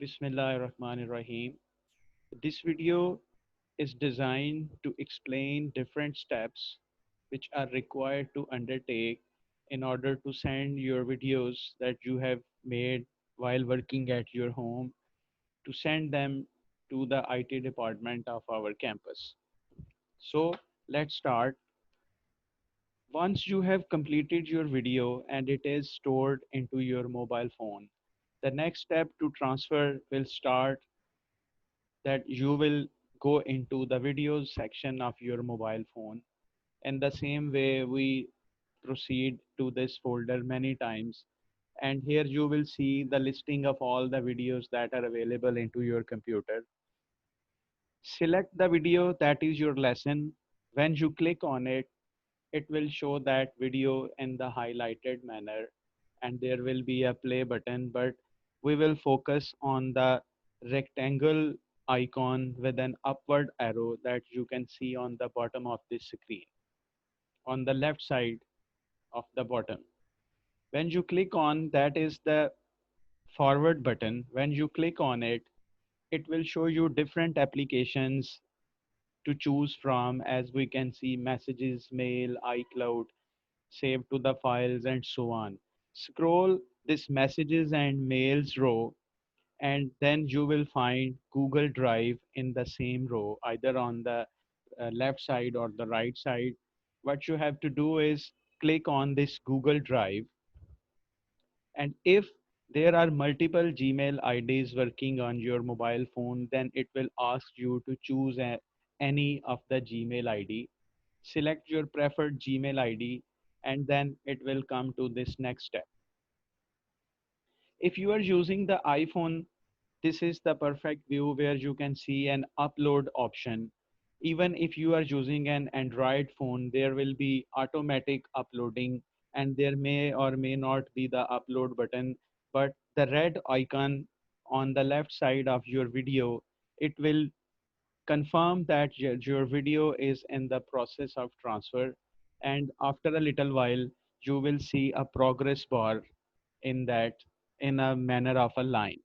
Bismillahirrahmanirrahim. This video is designed to explain different steps which are required to undertake in order to send your videos that you have made while working at your home to send them to the IT department of our campus. So let's start. Once you have completed your video and it is stored into your mobile phone, the next step to transfer will start that you will go into the videos section of your mobile phone. In the same way, we proceed to this folder many times. And here you will see the listing of all the videos that are available into your computer. Select the video that is your lesson. When you click on it, it will show that video in the highlighted manner and there will be a play button, but we will focus on the rectangle icon with an upward arrow that you can see on the bottom of this screen on the left side of the bottom. When you click on that is the forward button. When you click on it, it will show you different applications to choose from. As we can see, messages, mail, iCloud, save to the files, and so on. Scroll this messages and mails row, and then you will find Google Drive in the same row, either on the left side or the right side. What you have to do is click on this Google Drive, and if there are multiple Gmail IDs working on your mobile phone, then it will ask you to choose any of the Gmail ID. Select your preferred Gmail ID, and then it will come to this next step. If you are using the iPhone, this is the perfect view where you can see an upload option. Even if you are using an Android phone, there will be automatic uploading and there may or may not be the upload button, but the red icon on the left side of your video, it will confirm that your video is in the process of transfer, and after a little while you will see a progress bar in that in a manner of a line.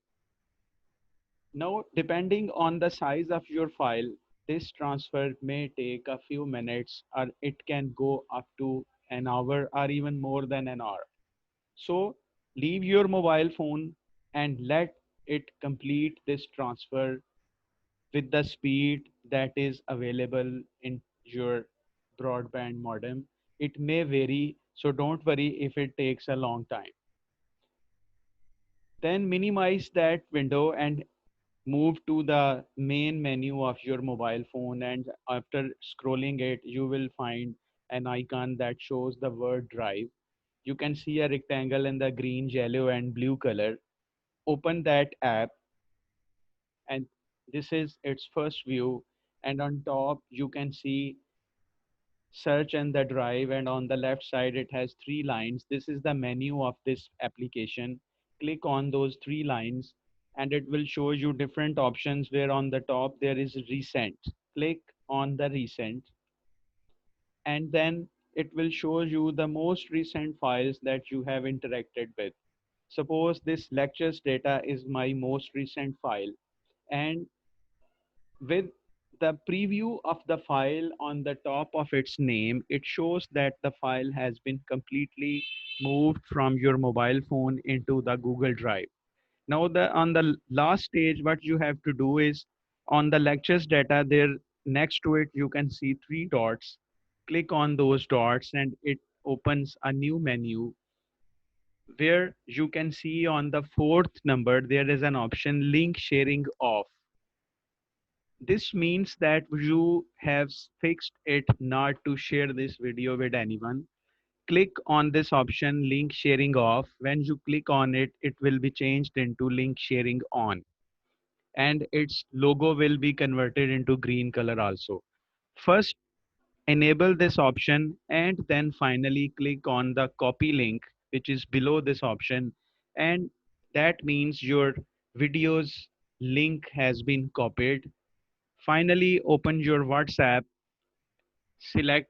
Now, depending on the size of your file, this transfer may take a few minutes or it can go up to an hour or even more than an hour. So leave your mobile phone and let it complete this transfer with the speed that is available in your broadband modem. It may vary, so don't worry if it takes a long time. Then minimize that window and move to the main menu of your mobile phone, and after scrolling it you will find an icon that shows the word drive. You can see a rectangle in the green, yellow and blue color. Open that app, and this is its first view, and on top you can see search and the drive, and on the left side it has three lines. This is the menu of this application. Click on those three lines and it will show you different options, where on the top there is recent. Click on the recent, and then it will show you the most recent files that you have interacted with. Suppose this lectures data is my most recent file, and with the preview of the file on the top of its name, it shows that the file has been completely moved from your mobile phone into the Google Drive. Now, on the last stage, what you have to do is on the lectures data, there next to it, you can see three dots. Click on those dots and it opens a new menu where you can see on the fourth number, there is an option link sharing off. This means that you have fixed it not to share this video with anyone. Click on this option link sharing off. When you click on it, it will be changed into link sharing on, and its logo will be converted into green color also. First, enable this option and then finally click on the copy link which is below this option, and that means your video's link has been copied. Finally, open your WhatsApp, select,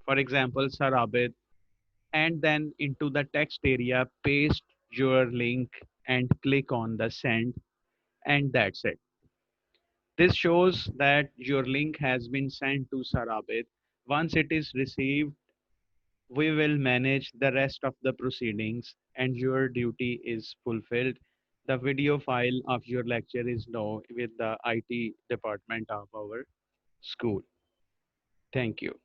for example, Sir Abid, and then into the text area, paste your link and click on the send. And that's it. This shows that your link has been sent to Sarabit. Once it is received, we will manage the rest of the proceedings and your duty is fulfilled. The video file of your lecture is now with the IT department of our school. Thank you.